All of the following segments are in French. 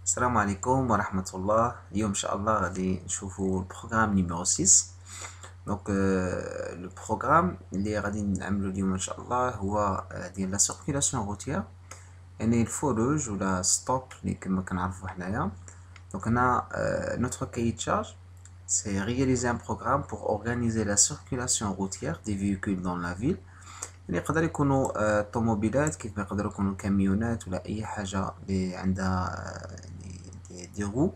السلام عليكم ورحمة الله. اليوم إن شاء الله غادي نشوفو البروغرام نيميرو 6. دونك لو بروغرام اللي غادي نعملو اليوم إن شاء الله هو ديال لا سيركيلاسيون روتيير، يعني الفو روج ولا ستوب اللي كما كنعرفو حنايا. دونك هنا notre cahier de charge c'est réaliser un programme pour organiser la circulation routière des véhicules dans la ville. يعني يقدر يكونوا طوموبيلات، كيف ما يقدروا يكونوا كاميونات ولا اي حاجه اللي عندها دي رو.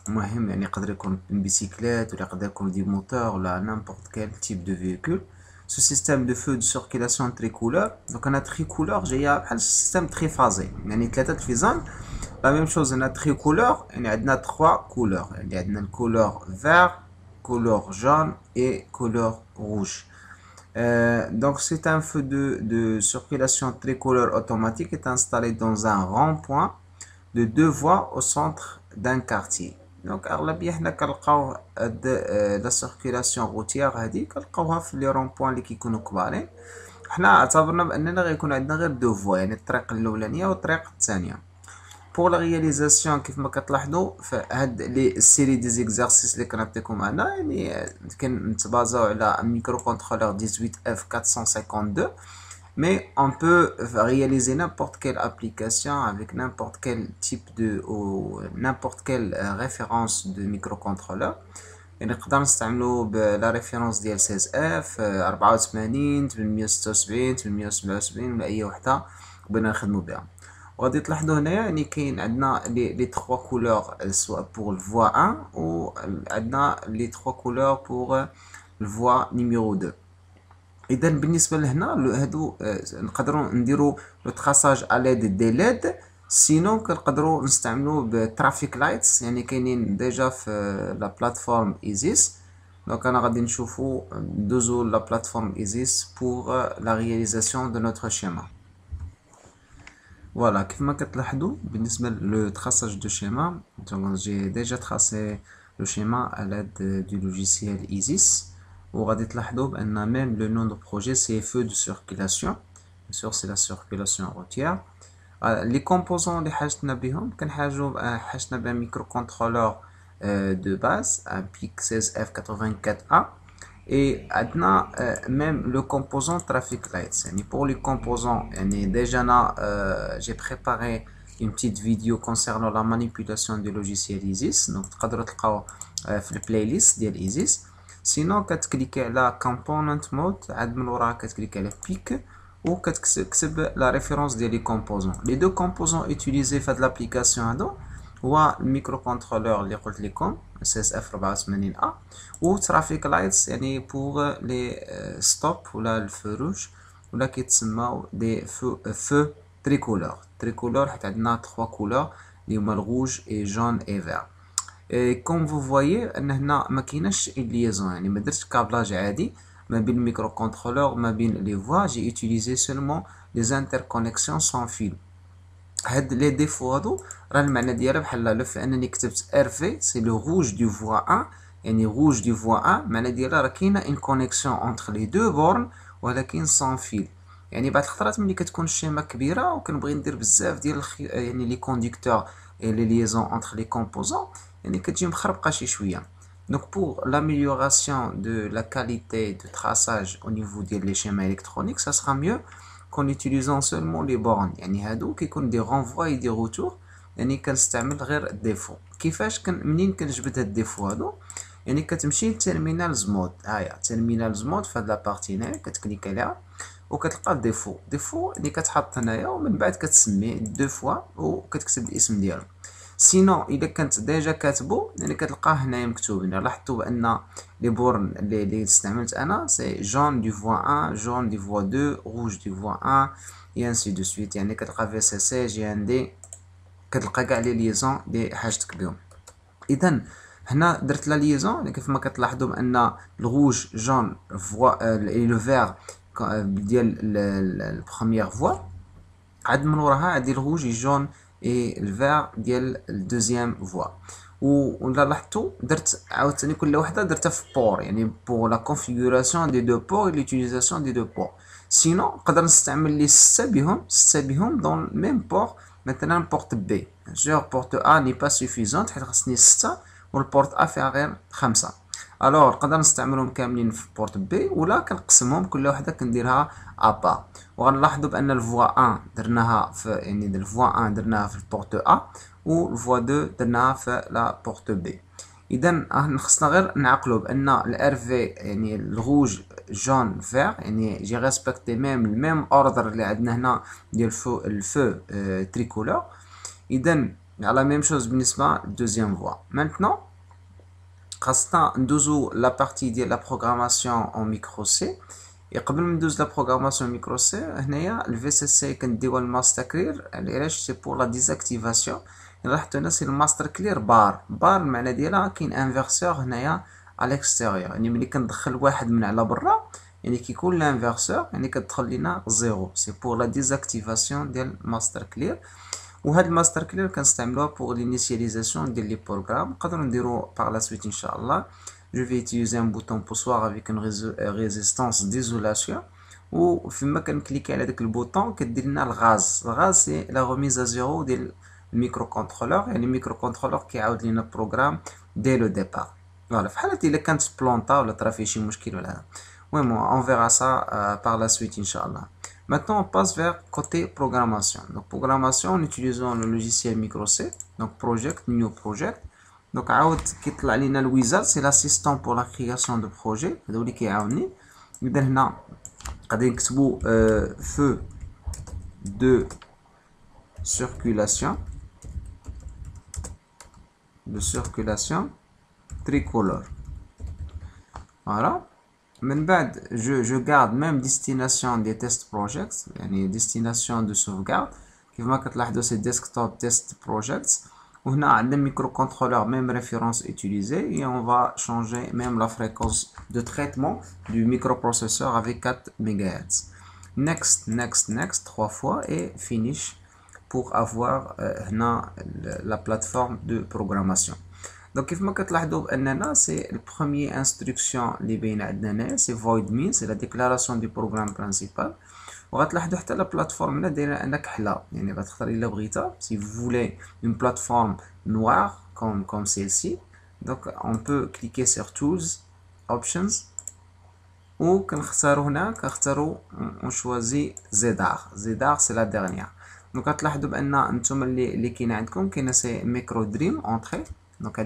مهم يعني يقدر يكون بيسيكلات ولا يقدر يكون دي موتور ولا نامبورت كال تيب دو فيكول. سو سيستيم دو فو دو سيركيلاسيون تريكولور، دونك انا تريكولور جايه بحال سيستيم تري فازي، يعني ثلاثه الفيزان. لا ميم شوز هنا تريكولور، يعني عندنا 3 كولور، يعني عندنا الكولور فير، كولور جون اي كولور روج. Donc c'est un feu de circulation tricolore automatique est installé dans un rond-point de 2 voies au centre d'un quartier. Donc اغلبيه حنا كنلقاو لا سيركيلاسيون روتيير هادي كنلقاوها في لي رون بوين اللي كيكونوا كبارين. حنا اعتبرنا باننا غيكون عندنا غير 2 فوا، يعني الطريق الاولانيه والطريق الثانيه. pour la réalisation كيف ما كتلاحظوا فهاد لي سيري دي زيكزارسيس اللي كنعطيكم انا، يعني كنتبازاو على ميكرو كونترولور 18F452. Mais on peut réaliser n'importe quelle application avec n'importe quel type de ou n'importe quelle référence de microcontrôleur. يعني نقدر نستعملو بلا ريفيرونس ديال 16F 84 876 877 ولا اي وحده بغينا نخدمو بها. وغادي تلاحظوا هنايا يعني كاين عندنا لي 3 كولور سواء بور الفوا 1 و عندنا لي 3 كولور بور الفوا نيميرو 2. اذا بالنسبه لهنا هادو نقدروا نديروا لو تراساج ا ليد دي ليد، سينو كنقدروا نستعملوا بترافيك لايتس، يعني كاينين ديجا في لا بلاتفورم ايزيس. دونك انا غادي نشوفوا ندوزو لا بلاتفورم ايزيس بور لا رياليزاسيون دو نوتر شيما. Voilà, كيفما كتلاحظوا بالنسبة لو traçage de schéma, donc j'ai déjà tracé le schéma à l'aide du logiciel ISIS. وغادي تلاحظوا بأن même le nom de projet c'est feu de circulation. Bien sûr c'est la circulation routière. Les composants اللي حاجتنا بهم حاجتنا بها microcontrôleur de base, un PIC 16F84A. Et maintenant, même le composant Traffic Lights. Pour les composants, déjà j'ai préparé une petite vidéo concernant la manipulation du logiciel ISIS. Donc, تقدروا تلقاو في البلاylist ديال ISIS. Sinon, كتكليكي على Component Mode، عاد من وراها كتكليكي على PIC وكتكتب la référence ديال les composants. Les deux composants utilisés في هاد l'application هادو هو الميكروكونترولور اللي قلت لكم SS F84A و ترافيك لايتس، يعني بوغ لي ستوب ولا الفروج ولا كيتسماو دي فو تريكولور حيت عندنا 3 كولور اللي هما الروج اي جون اي فير. كوم فو فوايي ان هنا ما كايناش ليزون، يعني ما درتش كابلاج عادي ما بين الميكرو كونترولور ما بين لي فوا، جي يوتيليزي سولمون لي انتركونيكسيون سون فيل. هاد لي ديفو هادو راه المعنى ديالها بحال لو في انني كتبت ار في سي لو روج دو فوا 1، يعني روج دو فوا 1 المعنى ديالها راه كاينه ان كونيكسيون اونتر لي دو بورن ولكن سون فيل. يعني بعض الخطرات ملي كتكون الشيما كبيره وكنبغي ندير بزاف ديال يعني لي كونديكتور اي لي ليزون اونتر لي كومبوزون، يعني كتجي مخربقه شي شويه. Donc pour l'amélioration de la qualité de traçage au niveau des schémas électroniques, ça sera mieux qu'en utilisant seulement les bornes. يعني هادو كيكون دي renvois et des retours، يعني كنستعمل غير الديفو. كيفاش منين كنجبد هاد الديفو هادو؟ يعني كتمشي لتيرمينالز مود، هاهي تيرمينالز مود في هاد لابارتي هنايا كتكليك عليها وكتلقى ديفو اللي كتحط هنايا، ومن بعد كتسميه 2 فوا وكتكتب الاسم ديالو. سينو الا كنت ديجا كاتبو يعني كتلقاه هنايا مكتوب. هنا لاحظتوا بان لي بورن اللي استعملت انا سي جون دو فوا 1 جون دو فوا 2 روج دو فوا 1 اي انسي دو سويت، يعني كتلقى في اس اس جي ان دي، كتلقى كاع لي ليزون اللي حاجتك بهم. اذا هنا درت لا ليزون كيف ما كتلاحظوا بان الروج جون فوا لو فير ديال البروميير فوا، عاد من وراها عندي الروج جون اي الفير ديال الدوزيام فوا. ولا لاحظتوا درت عاوتاني كل وحده درتها في بور، يعني بور لا كونفيغوراسيون دي دو بور ليوتيليزاسيون دي دو بور. سينو نقدر نستعمل لي 6 بهم دون ميم بور مثلا porte B. Bien sûr, porte A n'est pas suffisante حيت خصني 6 والبورت A فيها غير 5. alors نقدر نستعملهم كاملين في بورت B ولا كنقسمهم كل وحده كنديرها ابا. وغنلاحظوا بان الفوا 1 درناها في يعني الفوا 1 درناها في البورت A والفوا 2 درناها في لا بورت B. اذا خصنا غير نعقلوا بان الار في يعني الروج جون فير يعني جي ريسبكتي ميم اوردر اللي عندنا هنا ديال الفو تريكولور. اذا على ميم شوز بالنسبه للدوزيام فوا. مانتنون خاصنا ندوزو لا بارتي ديال لا بروغراماسيون اون ميكرو سي. قبل ما ندوز لا بروغراماسيون ميكرو سي هنايا الفي سي سي كنديو الماستر كلير علاش سي بور لا ديزاكتيفاسيون. لاحظتوا هنا سي الماستر كلير بار المعنى ديالها كاين انفرسور هنايا على الاكستيريور يعني ملي كندخل واحد من على برا يعني كيكون لانفرسور يعني كتدخل لينا زيرو سي بور لا ديزاكتيفاسيون ديال الماستر كلير. وهاد الماستر كلير كنستعملوها بور l'initialisation ديال لي بروغرام. نقدروا نديرو par la suite ان شاء الله. je vais utiliser un bouton poussoir avec une résistance d'isolation وفيما كنكليكي على داك البوطون كدير لنا الغاز سي لا ريميز ا زيرو ديال الميكرو كونترولور يعني الميكرو كونترولور كيعاود لينا البروغرام دي لو ديبار. فوالا في حالة الا كانت بلونطا ولا طرا فيه شي مشكل ولا هذا. المهم on verra ça par la suite ان شاء الله. Maintenant, on passe vers côté programmation. Donc, programmation en utilisant le logiciel MicroC. Donc, project, new project. Donc, كيطلع لنا الويزارد c'est l'assistant pour la création de projet. هذا اللي كيعاوني. إذا هنا غادي نكتبو feu de circulation tricolore. Voilà. من بعد je garde même destination des test projects يعني destination de sauvegarde كيف ما كتلاحظوا سي desktop test projects. وهنا عندنا microcontrôleur même référence utilisée et on va changer même la fréquence de traitement du microprocesseur avec 4 MHz. next 3 fois et finish pour avoir هنا la plateforme de programmation. Donc كيف ما كتلاحظوا باننا سي البروميير انستركسيون اللي باينه عندنا هنا سي void mean سي لا ديكلاراسيون دو بروغرام برينسيبال. وغتلاحظوا حتى لا بلاتفورم هنا دايره عندنا كحله يعني غتختار الا بغيتها سي فولي اون بلاتفورم نوار comme celle-ci. Donc on peut cliquer sur tools options وكنختاروا هنا كنختاروا on choisit زدار سي لا ديرنيير. دونك كتلاحظوا بان نتوما اللي كاين عندكم كاينه سي ميكرو دريم اونطري. Donc,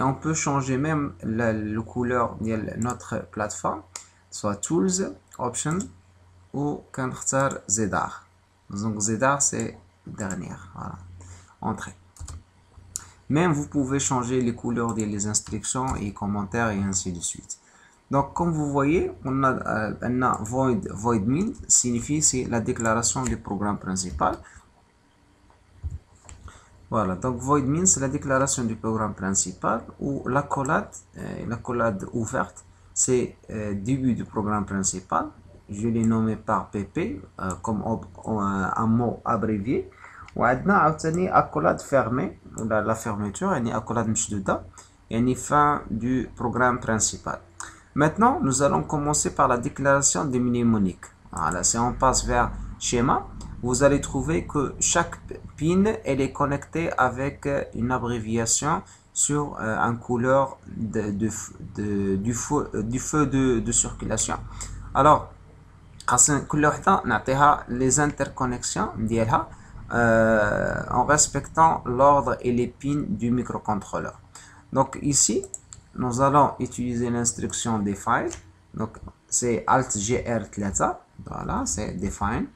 on peut changer même la couleur de notre plateforme, soit Tools, Options ou quand ZDAR. Donc, ZDAR c'est dernière. Voilà. Entrée. Même vous pouvez changer les couleurs des instructions et commentaires et ainsi de suite. Donc, comme vous voyez, on a void mean signifie c'est la déclaration du programme principal. Voilà, donc void mean c'est la déclaration du programme principal ou l'accolade ouverte c'est début du programme principal. Je l'ai nommé par PP comme un mot abrévié. وعندنا عاوتاني accolade fermée ou la fermeture يعني accolade مشدودة يعني fin du programme principal. Maintenant nous allons commencer par la déclaration des mnémoniques. Voilà, si on passe vers schéma, vous allez trouver que chaque pin elle est connectée avec une abréviation sur un couleur du feu de circulation. Alors كل وحدة نعطيها les interconnexions ديالها en respectant l'ordre et les pins du microcontrôleur. Donc ici nous allons utiliser l'instruction define. Donc c'est alt gr3. Voilà, c'est define.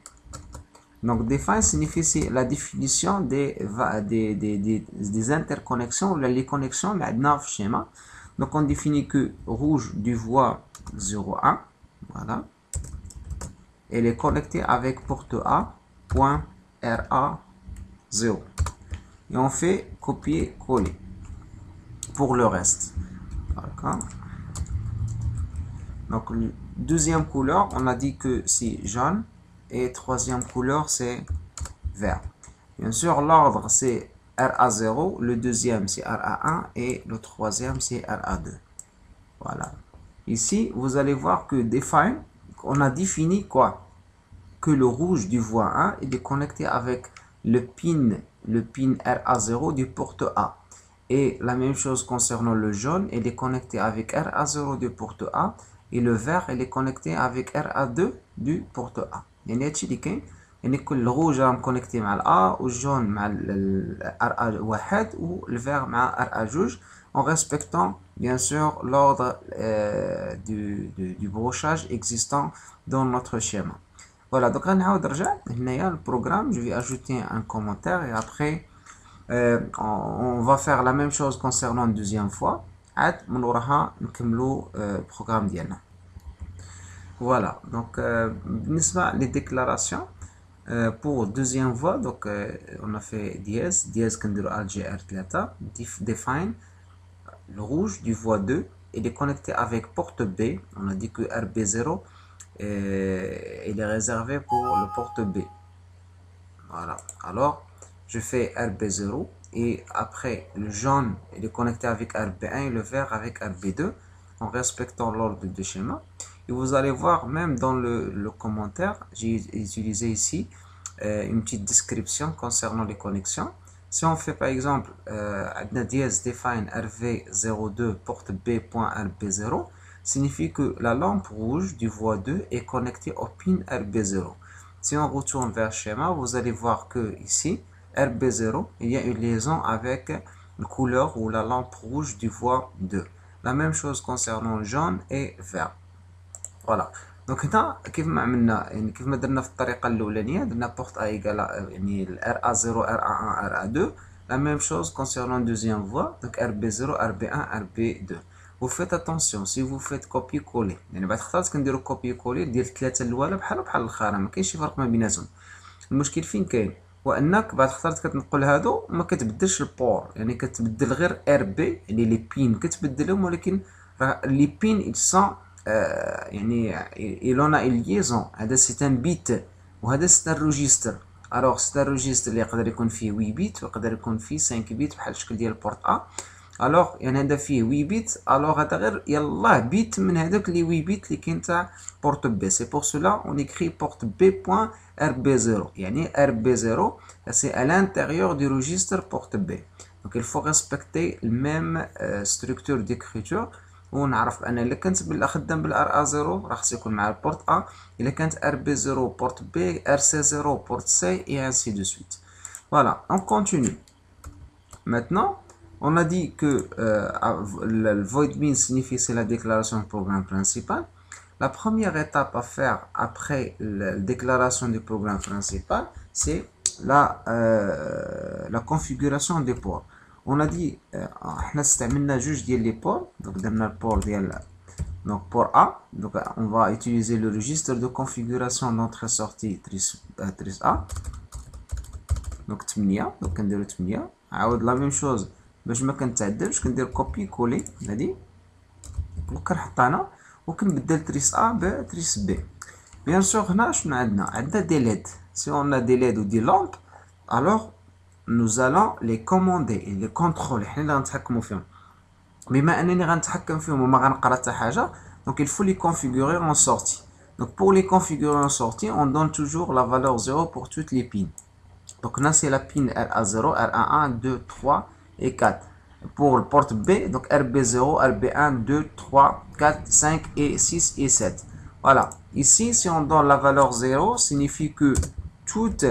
Donc define signifie la définition des interconnexions ou les connexions maintenant dans le schéma. Donc on définit que rouge du voie 01, voilà, elle est connectée avec porte A point RA0 et on fait copier-coller pour le reste. D'accord. Donc deuxième couleur on a dit que c'est jaune et troisième couleur c'est vert. Bien sûr l'ordre c'est RA0, le deuxième c'est RA1 et le troisième c'est RA2. Voilà, ici vous allez voir que define on a défini quoi, que le rouge du voie 1 il est connecté avec le pin RA0 du porte A. Et la même chose concernant le jaune, il est connecté avec RA0 du porte A et le vert il est connecté avec RA2 du porte A. يعني هادشي اللي كاين يعني كل الروج راه مكونيكتي مع الA والجون مع RA1 والvert مع RA2 en respectant bien sûr l'ordre du brochage existant dans notre schéma. Voilà, donc غنعاود نرجع هنايا البروغرام. Je vais ajouter un commentaire et après on va faire la même chose concernant une deuxième fois. عاد من وراها نكملو البروغرام ديالنا. Voilà, donc بالنسبة les déclarations pour deuxième voie, donc on a fait dièse كنديرو algr 3 define le rouge du voie 2 il est connecté avec porte B. On a dit que RB0 il est réservé pour le porte B. Voilà, alors je fais RB0 et après le jaune il est connecté avec RB1 et le vert avec RB2 en respectant l'ordre du schéma. Et vous allez voir même dans le commentaire, j'ai utilisé ici une petite description concernant les connexions. Si on fait par exemple dièse define RV02 porte B.RB0, signifie que la lampe rouge du voie 2 est connectée au pin RB0. Si on retourne vers le schéma, vous allez voir que ici, RB0, il y a une liaison avec la couleur ou la lampe rouge du voie 2. La même chose concernant le jaune et vert. Voilà. Donc هنا كيف ما عملنا يعني كيف ما درنا في الطريقه الاولانيه درنا بورت A égale يعني RA0 RA1 RA2. La même chose concernant deuxième voie, donc RB0 RB1 RB2. Vous faites attention si vous faites copier-coller يعني بعد خطرات كنديرو copier-coller ديال الثلاثه الاولى بحال الاخرى ما كاينش شي فرق ما بيناتهم. المشكل فين كاين هو انك بعد خطرات كتنقل هادو وما كتبدلش البور يعني كتبدل غير RB يعني لي بين كتبدلهم ولكن لي بين ils sont يعني il en a une liaison. هذا c'est un bit وهذا c'est un registre. alors c'est un registre اللي يقدر يكون فيه 8 بيت ويقدر يكون فيه 5 بيت بحال الشكل ديال البورت A. alors يعني هذا فيه 8 بيت alors هذا غير يلاه بيت من هذاك لي 8 بيت اللي كاين تاع بورت B. c'est pour cela on écrit porte B.RB0 يعني RB0 c'est à l'intérieur du registre porte B. donc il faut respecter la même structure d'écriture. ونعرف بان الا كانت خدام بالار A0 راه خصو يكون مع البورت A. الا كانت RB0 بورت B RC0 بورت C et ainsi de suite. Voilà, on continue. Maintenant, on a dit que le void min signifie c'est la déclaration du programme principal. La première étape à faire après la déclaration du programme principal, c'est la configuration des ports. On a dit احنا استعملنا جوج ديال لي بور. donc درنا البور ديال donc port A. donc on va utiliser le registre de configuration d'entrée sortie trice A. donc 8 donc كنديرو 8 عاود لا ميم شوز باش ما كنتعدلش كندير كوبي كولي هادي وكنحط هنا وكنبدل تريس A بتريس B. بيان سور هنا شنو عندنا دي ليد. si on a des LED ou des lampes alors nous allons les commander et les contrôler. حنا اللي غنتحكموا فيهم. بما انني غنتحكم فيهم وما غنقرا حتى حاجه donc il faut les configurer en sortie. donc pour les configurer en sortie on donne toujours la valeur 0 pour toutes les pins. donc là c'est la pin RA0 RA1 2 3 et 4. pour le porte B donc RB0 RB1 2 3 4 5 et 6 et 7. voilà, ici si on donne la valeur 0 signifie que toutes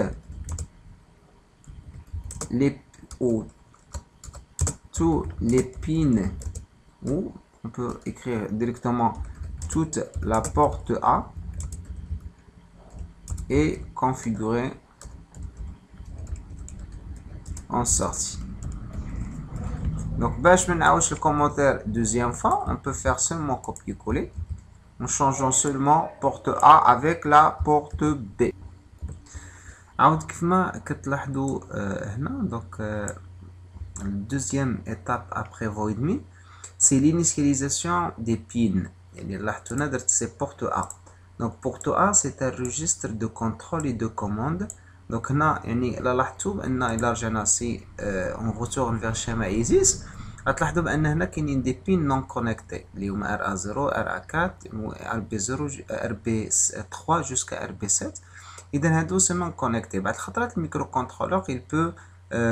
tous les pins, ou on peut écrire directement toute la porte A est configurée en sortie. donc باش ما نعاودش الكومنتير deuxième fois on peut faire seulement copier-coller en changeant seulement porte A avec la porte B. عاود كيف ما كتلاحظوا هنا donc deuxième étape après void min c'est l'initialisation des pins. يعني لاحظتوا هنا درت c'est porte A. donc porte A c'est un registre de contrôle et de commande. donc هنا يعني الا لاحظتوا بان الا رجعنا سي on retourne vers schéma ISIS غتلاحظوا بان هنا كاينين دي بين نون كونيكتي اللي هما RA0 RA4 RB0 RB3 jusqu'à RB7. إذا هادو سيمون كونيكتي. بعد الخطرات الميكرو كونترولور il peut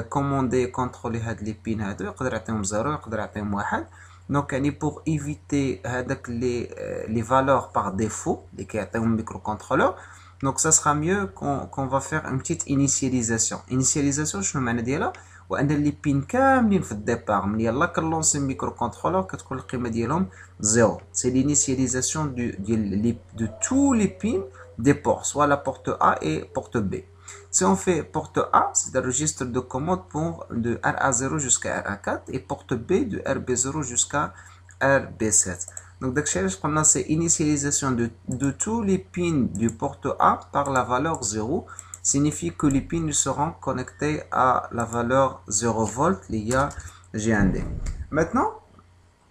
commander contrôler هاد لي بين هادو، يقدر يعطيهم 0 يقدر يعطيهم 1. دونك يعني pour éviter هذاك les valeurs par défaut اللي كيعطيهم الميكرو كونترولور. Donc ça sera mieux qu'on va faire une petite initialisation. Initialisation شنو المعنى ديالها؟ وان لي بين كاملين في الديبار من يلا كنلونسي الميكرو كونترولور كتكون القيمه ديالهم 0. سي l'initialisation de tous les pins des ports, soit la porte A et porte B. Si on fait porte A, c'est un registre de commande pour de RA0 jusqu'à RA4 et porte B de RB0 jusqu'à RB7. Donc, c'est initialisation de tous les pins du porte A par la valeur 0. Signifie que les pins seront connectés à la valeur 0 volt liée à G1D. Maintenant,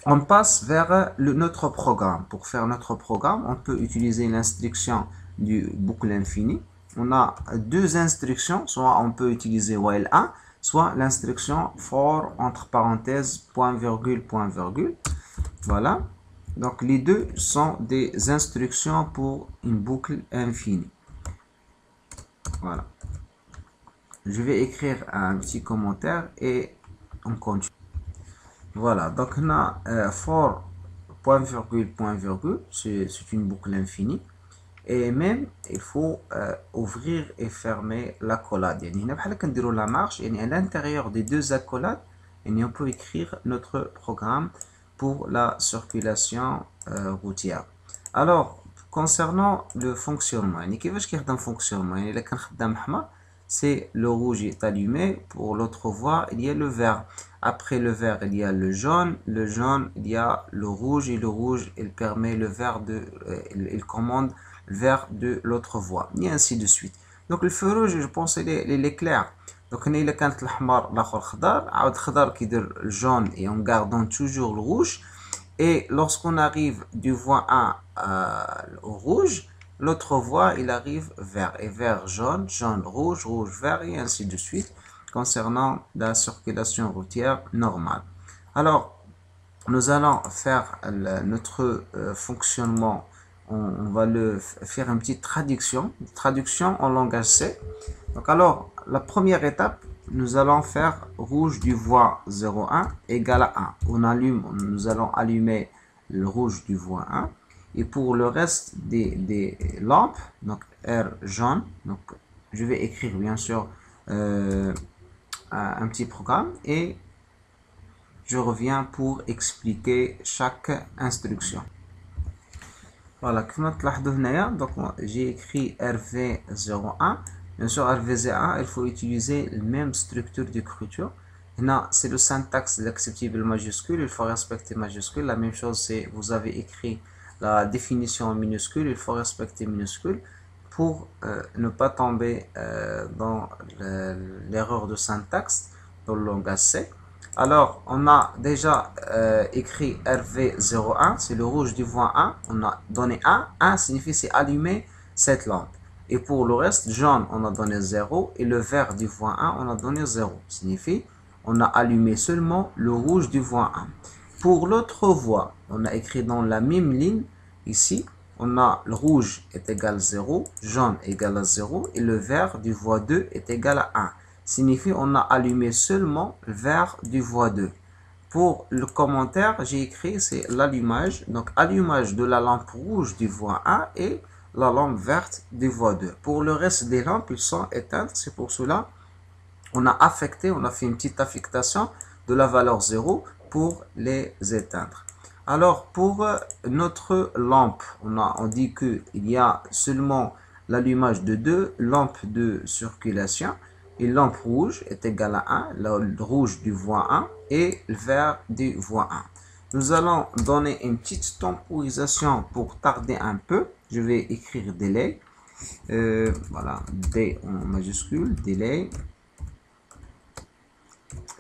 on passe vers notre programme. Pour faire notre programme, on peut utiliser l'instruction du boucle infinie. On a deux instructions, soit on peut utiliser while 1, soit l'instruction for entre parenthèses point virgule point virgule. Voilà. Donc les deux sont des instructions pour une boucle infinie. Voilà. Je vais écrire un petit commentaire et on continue. Voilà. Donc on a for point virgule, c'est une boucle infinie. Et même il faut ouvrir et fermer l'accolade. يعني هنا بحال كنديروا la marche. يعني à l'intérieur des deux accolades, on peut écrire notre programme pour la circulation routière. Alors concernant le fonctionnement, يعني كيفاش كيخدم fonctionnement؟ يعني إلا كان خدام أحمر c'est le rouge est allumé. Pour l'autre voie il y a le vert. Après le vert il y a le jaune il y a le rouge, et le rouge il permet le vert de il commande le vert de l'autre voie, et ainsi de suite. Donc le feu rouge je pense il est clair. Donc هنا إلا كانت الأحمر الآخر خضار، عاود خضار كيدير le jaune et en gardant toujours le rouge. Et lorsqu'on arrive du voie 1 au rouge, l'autre voie il arrive vert, et vert jaune, jaune rouge, rouge vert, et ainsi de suite concernant la circulation routière normale. Alors nous allons faire notre fonctionnement. On va le faire une petite traduction en langage C. Donc alors la première étape, nous allons faire rouge du voie 01 égale à 1. Nous allons allumer le rouge du voie 1. Et pour le reste des lampes, donc R jaune, donc je vais écrire bien sûr un petit programme et je reviens pour expliquer chaque instruction. Voilà, comme vous voyez, donc j'ai écrit RV01. Bien sûr, RV01, il faut utiliser la même structure d'écriture. Là, c'est le syntaxe d'acceptable majuscule, il faut respecter majuscule. La même chose, c'est vous avez écrit la définition en minuscule, il faut respecter minuscule pour ne pas tomber dans l'erreur de syntaxe dans le langage C. Alors, on a déjà écrit RV01, c'est le rouge du voie 1, on a donné 1, 1 signifie c'est allumer cette lampe. Et pour le reste, jaune, on a donné 0, et le vert du voie 1, on a donné 0, signifie on a allumé seulement le rouge du voie 1. Pour l'autre voie, on a écrit dans la même ligne, ici, on a le rouge est égal à 0, jaune égal à 0, et le vert du voie 2 est égal à 1. Signifie on a allumé seulement le vert du voie 2. Pour le commentaire, j'ai écrit c'est l'allumage, donc allumage de la lampe rouge du voie 1 et la lampe verte du voie 2. Pour le reste des lampes, ils sont éteintes, c'est pour cela on a fait une petite affectation de la valeur 0 pour les éteindre. Alors pour notre lampe, on dit qu'il y a seulement l'allumage de deux lampes de circulation. Et lampe rouge est égal à 1, le rouge du voie 1 et le vert du voie 1. Nous allons donner une petite temporisation pour tarder un peu. Je vais écrire délai. Voilà, D en majuscule, délai.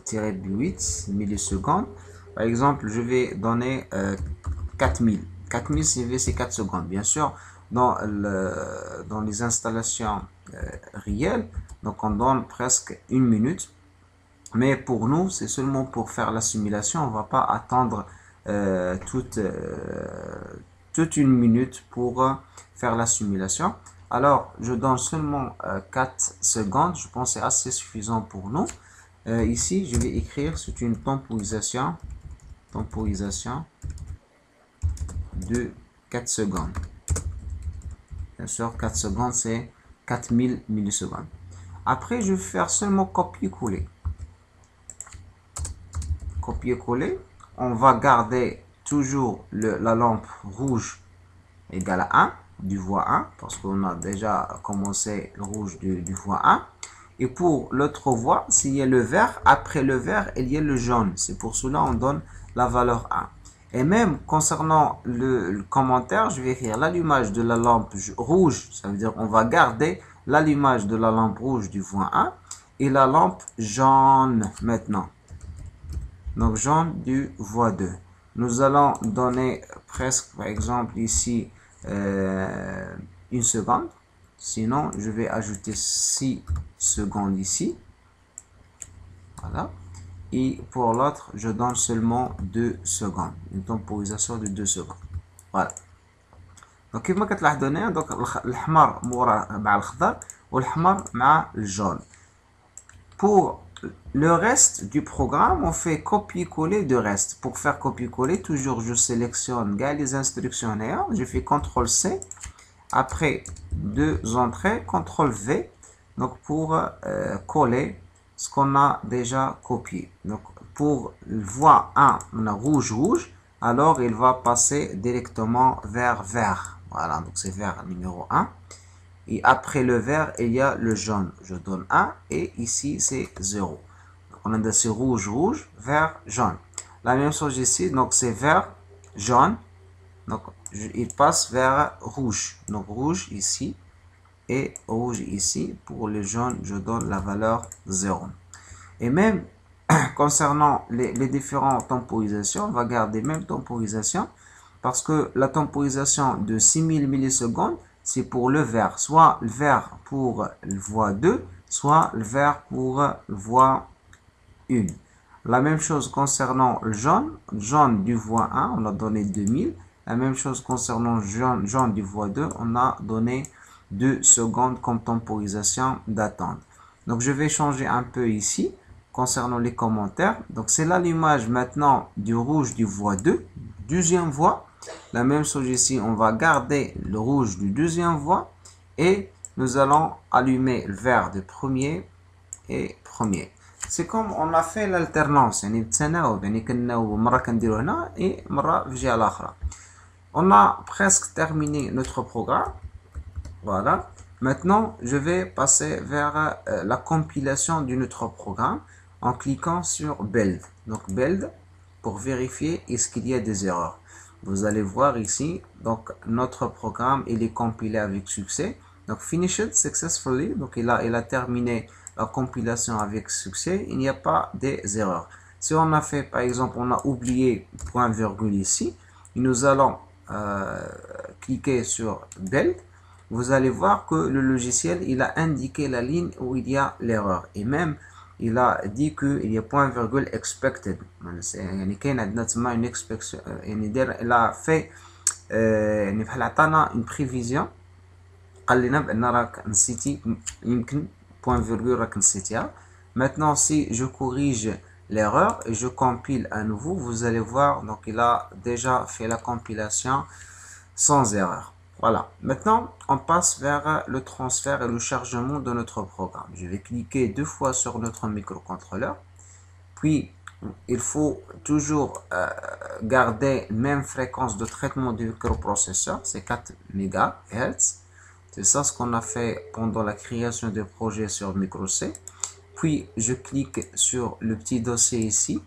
-8 millisecondes. Par exemple, je vais donner 4000. 4000 c'est 4 secondes. Bien sûr, dans les installations réelles, donc on donne presque 1 minute. Mais pour nous, c'est seulement pour faire la simulation. On ne va pas attendre toute 1 minute pour faire la simulation. Alors, je donne seulement 4 secondes. Je pense que c'est assez suffisant pour nous. Ici, je vais écrire, c'est une temporisation de 4 secondes. Bien sûr, 4 secondes, c'est 4000 millisecondes. Après, je vais faire seulement copier-coller. Copier-coller. On va garder toujours la lampe rouge égale à 1, du voie 1, parce qu'on a déjà commencé le rouge du voie 1. Et pour l'autre voie, s'il y a le vert, après le vert, il y a le jaune. C'est pour cela qu'on donne la valeur 1. Et même concernant le commentaire, je vais écrire l'allumage de la lampe rouge. Ça veut dire qu'on va garder l'allumage de la lampe rouge du voie 1 et la lampe jaune maintenant. Donc jaune du voie 2. Nous allons donner presque, par exemple, ici, 1 seconde. Sinon, je vais ajouter 6 secondes ici. Voilà. Et pour l'autre, je donne seulement 2 secondes. Une temporisation de 2 secondes. Voilà. Donc, كيف كتلاحظوا هنا donc الأحمر مورا مع الخضر والأحمر مع الجون. Pour le reste du programme, on fait copier-coller de reste. Pour faire copier-coller, toujours je sélectionne les instructions. Je fais CTRL-C. Après 2 entrées, CTRL-V. Donc pour coller ce qu'on a déjà copié. Donc pour voie 1, on a rouge. Alors il va passer directement vers vert. Voilà, donc c'est vert numéro 1. Et après le vert, il y a le jaune. Je donne 1 et ici c'est 0. Donc on a c'est rouge, vert, jaune. La même chose ici, donc c'est vert, jaune. Donc il passe vers rouge. Donc rouge ici et rouge ici. Pour le jaune, je donne la valeur 0. Et même concernant les différentes temporisations, on va garder même temporisation parce que la temporisation de 6000 millisecondes, c'est pour le vert. Soit le vert pour le voie 2, soit le vert pour le voie 1. La même chose concernant le jaune du voie 1, on a donné 2000. La même chose concernant le jaune du voie 2, on a donné 2 secondes comme temporisation d'attente. Donc je vais changer un peu ici concernant les commentaires. Donc c'est l'allumage maintenant du rouge du voie 2, deuxième voie. La même chose ici, on va garder le rouge du deuxième voie et nous allons allumer le vert du premier et premier. C'est comme on a fait l'alternance. On a presque terminé notre programme. Voilà. Maintenant, je vais passer vers la compilation de notre programme en cliquant sur Build. Donc Build pour vérifier est-ce qu'il y a des erreurs. Vous allez voir ici, donc notre programme il est compilé avec succès. Donc Finished successfully, donc il a terminé la compilation avec succès. Il n'y a pas des erreurs. Si on a fait par exemple, on a oublié point virgule ici, et nous allons cliquer sur Build. Vous allez voir que le logiciel il a indiqué la ligne où il y a l'erreur et même il a dit qu'il y a point virgule expected. يعني كاين عندنا تما une expectation يعني دار il a fait يعني بحال عطانا une prévision قال لنا بان راك نسيتي يمكن point virgule راك نسيتيها. Maintenant si je corrige l'erreur et je compile à nouveau, vous allez voir donc il a déjà fait la compilation sans erreur. Voilà, maintenant on passe vers le transfert et le chargement de notre programme. Je vais cliquer 2 fois sur notre microcontrôleur. Puis il faut toujours garder même fréquence de traitement du microprocesseur, c'est 4 MHz. C'est ça ce qu'on a fait pendant la création des projets sur MicroC. Puis je clique sur le petit dossier ici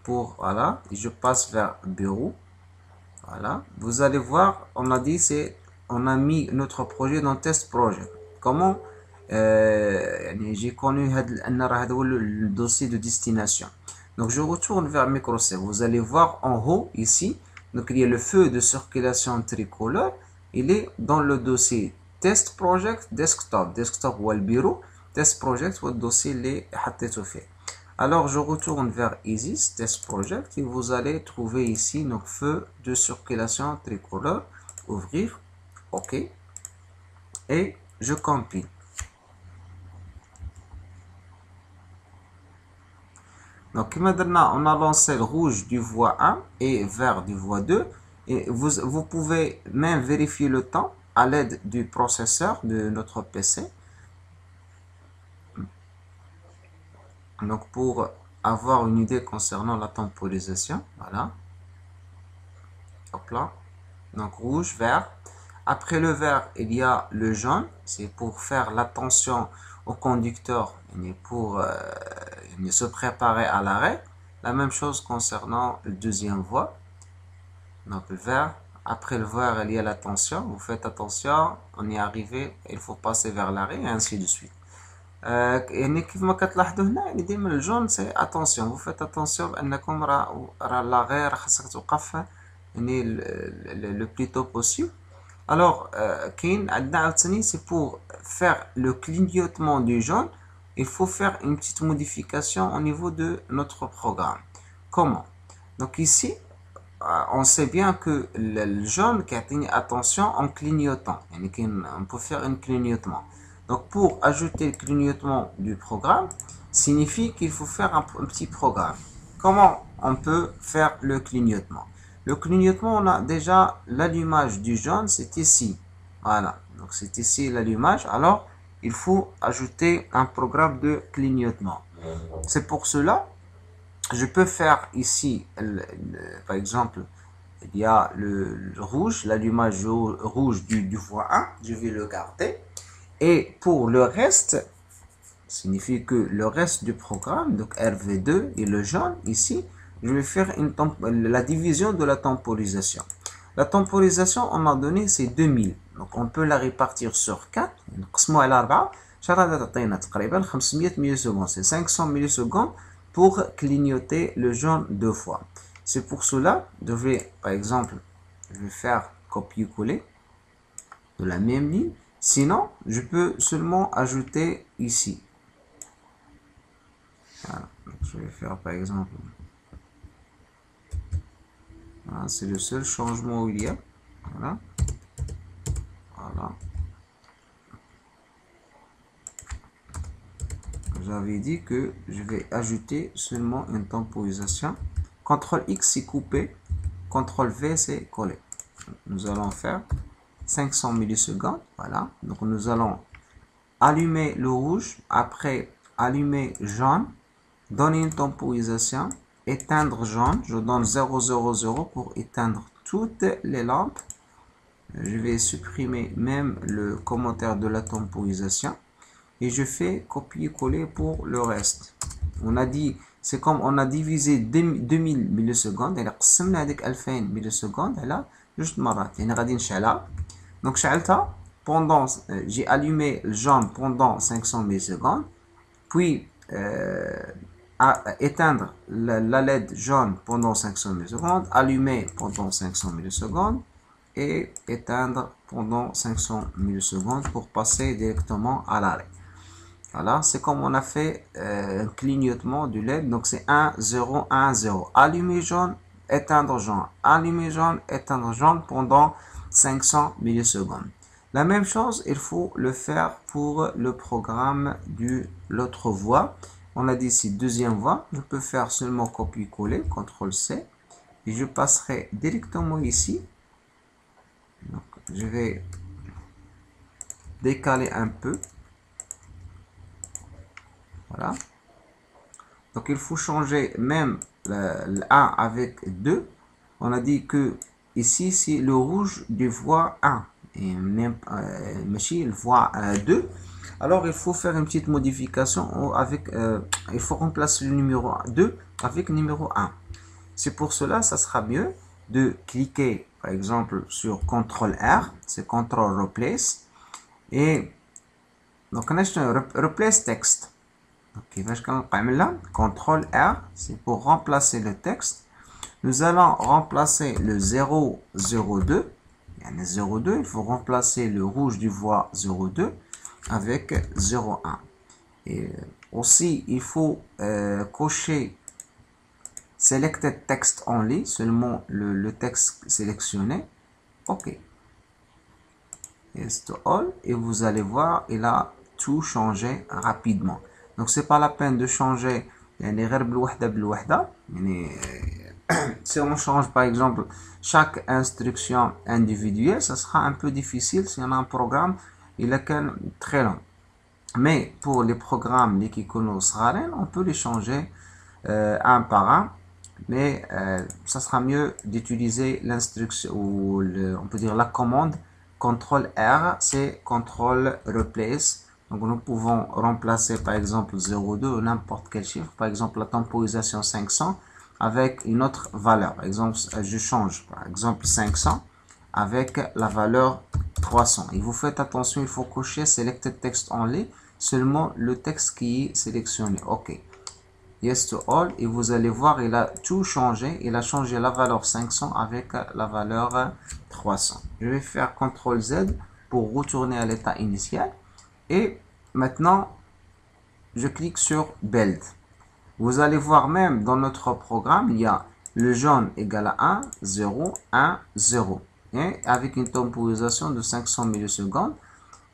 pour voilà, et je passe vers bureau. Voilà, vous allez voir, on a dit on a mis notre projet dans test project. Comment j'ai connu le dossier de destination. Donc je retourne vers MicroC. Vous allez voir en haut ici, donc il y a le feu de circulation tricolore. Il est dans le dossier test project desktop ou le bureau test project ou le dossier les fait. Alors je retourne vers Isis Test Project et vous allez trouver ici notre feu de circulation tricolore. Ouvrir. OK. et je compile. Donc, comme on a lancé le rouge du voie 1 et vert du voie 2. Et vous pouvez même vérifier le temps à l'aide du processeur de notre PC. Donc, pour avoir une idée concernant la temporisation, voilà. Hop là. Donc, rouge, vert. Après le vert, il y a le jaune. C'est pour faire l'attention au conducteur et pour se préparer à l'arrêt. La même chose concernant le deuxième voie. Donc, le vert. Après le vert, il y a l'attention. Vous faites attention, on y est arrivé, il faut passer vers l'arrêt et ainsi de suite. يعني كيف ما كتلاحظوا هنا يعني ديما الجون سي اتونسيون vous faites attention بانكم راه لاغي راه خاصك توقف يعني le plus tôt possible. Alors كاين عندنا عاوتاني c'est pour faire le clignotement du jaune, il faut faire une petite modification au niveau de notre programme. Comment? Donc ici on sait bien que le jaune qui a attention en clignotant, on peut faire un clignotement. Donc pour ajouter le clignotement du programme, signifie qu'il faut faire un petit programme. Comment on peut faire le clignotement? Le clignotement, on a déjà l'allumage du jaune, c'est ici. Voilà, donc c'est ici l'allumage. Alors, il faut ajouter un programme de clignotement. C'est pour cela je peux faire ici, par exemple, il y a le rouge, l'allumage rouge du voie 1, je vais le garder. Et pour le reste, signifie que le reste du programme, donc RV2 et le jaune ici, je vais faire la division de la temporisation. La temporisation, on a donné, c'est 2000. Donc on peut la répartir sur 4. نقسموها على 4. شحال تعطينا تقريبا 500 millisecondes. C'est 500 millisecondes pour clignoter le jaune deux fois. C'est pour cela, je vais, par exemple, je vais faire copier-coller de la même ligne. Sinon, je peux seulement ajouter ici. Voilà. Donc, je vais faire, par exemple, voilà, c'est le seul changement où il y a. Voilà. Voilà. J'avais dit que je vais ajouter seulement une temporisation. CTRL X c'est couper, CTRL V c'est coller. Nous allons faire 500 millisecondes. Voilà. Donc nous allons allumer le rouge, après allumer jaune, donner une temporisation, éteindre jaune. Je donne 000 pour éteindre toutes les lampes. Je vais supprimer même le commentaire de la temporisation. Et je fais copier-coller pour le reste. On a dit, c'est comme on a divisé 2000 millisecondes, et قسمنا هذيك 2000 millisecondes على جوج مرات يعني غادي نشعلها. Donc شعلتها pendant j'ai allumé le jaune pendant 500 millisecondes, puis éteindre la LED jaune pendant 500 millisecondes, allumer pendant 500 millisecondes et éteindre pendant 500 millisecondes pour passer directement à l'arrêt. Voilà, c'est comme on a fait un clignotement du LED. Donc c'est 1, 0, 1, 0. Allumer jaune, éteindre jaune. Allumer jaune, éteindre jaune pendant 500 millisecondes. La même chose, il faut le faire pour le programme de l'autre voie. On a dit ici deuxième voie. Je peux faire seulement copier-coller, CTRL C. Et je passerai directement ici. Donc, je vais décaler un peu. Voilà. Donc il faut changer même le 1 avec 2. On a dit que ici c'est le rouge du voie 1 et même le voie 2. Alors il faut faire une petite modification avec il faut remplacer le numéro 2 avec le numéro 1. C'est pour cela ça sera mieux de cliquer par exemple sur CTRL R, c'est CTRL Replace et donc on a Replace Text. Ok, CTRL R, c'est pour remplacer le texte. Nous allons remplacer le 002. Il y a le 02, il faut remplacer le rouge du voie 02 avec 01. Et aussi, il faut cocher Selected Text Only, seulement le texte sélectionné. Ok. Yes to all. Et vous allez voir, il a tout changé rapidement. Donc, c'est pas la peine de changer يعني غير بالوحدة بالوحدة. يعني si on change par exemple chaque instruction individuelle, ça sera un peu difficile si on a un programme il est très long. Mais pour les programmes les qui connaissent on peut les changer un par un. Mais ça sera mieux d'utiliser l'instruction ou on peut dire la commande CTRL R, c'est CTRL Replace. Donc nous pouvons remplacer par exemple 0,2 ou n'importe quel chiffre, par exemple la temporisation 500 avec une autre valeur. Par exemple, je change par exemple 500 avec la valeur 300. Et vous faites attention, il faut cocher Selected Text Only, seulement le texte qui est sélectionné. OK. Yes to all. Et vous allez voir, il a tout changé. Il a changé la valeur 500 avec la valeur 300. Je vais faire CTRL Z pour retourner à l'état initial. Et maintenant, je clique sur Build. Vous allez voir même dans notre programme, il y a le jaune égale à 1, 0, 1, 0. Et avec une temporisation de 500 millisecondes.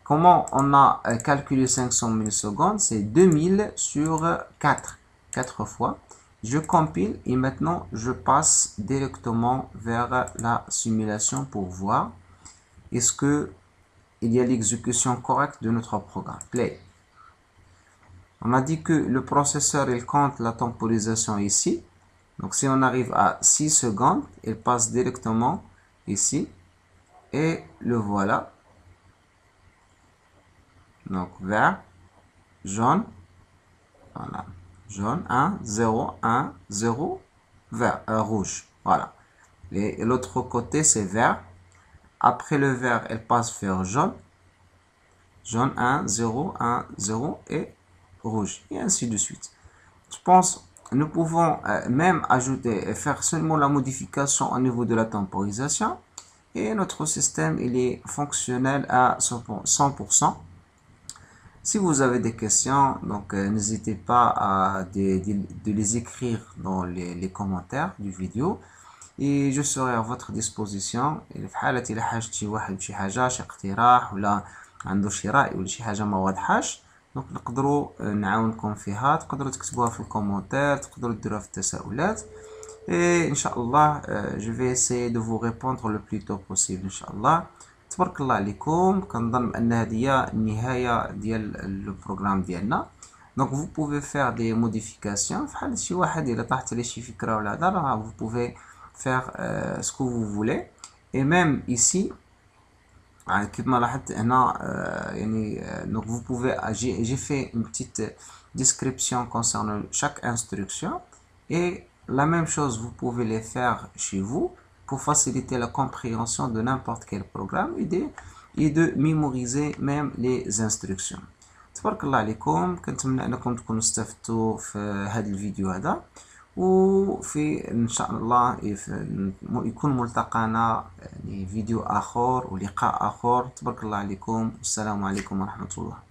Comment on a calculé 500 millisecondes? C'est 2000 sur 4. 4 fois. Je compile et maintenant je passe directement vers la simulation pour voir est-ce que il y a l'exécution correcte de notre programme. Play. On a dit que le processeur il compte la temporisation ici. Donc si on arrive à 6 secondes, il passe directement ici et le voilà. Donc vert, jaune, voilà. Jaune, 1, 0, 1, 0, vert, rouge. Voilà. Et l'autre côté, c'est vert. Après le vert, elle passe vers jaune. Jaune, 1, 0, 1, 0 et rouge. Et ainsi de suite. Je pense nous pouvons même ajouter et faire seulement la modification au niveau de la temporisation. Et notre système, il est fonctionnel à 100%. Si vous avez des questions, donc n'hésitez pas à de les écrire dans les commentaires du vidéo et je serai à votre disposition. في حالة إلا حاجتي واحد بشي حاجة شي اقتراح ولا عنده شي رأي ولا شي حاجة ما واضحاش دونك نقدروا نعاونكم فيها. تقدروا تكتبوها في الكومنتير، تقدروا ديروها في التساؤلات. Et Inch'Allah, je vais essayer de vous répondre le plus tôt possible Inch'Allah. تبارك الله عليكم. كنظن ان هذه هي النهايه ديال البروغرام ديالنا. Donc vous pouvez faire des modifications. في حال شي واحد الا طاحت عليه شي فكره ولا هذا راه vous pouvez faire ce que vous voulez. Et même ici كما لاحظت هنا يعني donc vous pouvez j'ai fait une petite description concernant chaque instruction et la même chose vous pouvez les faire chez vous pour faciliter la compréhension de n'importe quel programme et de mémoriser même les instructions. تبارك الله عليكم. كنتمنى انكم تكونوا استفدتوا في هذا الفيديو هذا وفي ان شاء الله يكون ملتقانا يعني فيديو اخر ولقاء اخر. تبارك الله عليكم والسلام عليكم ورحمة الله.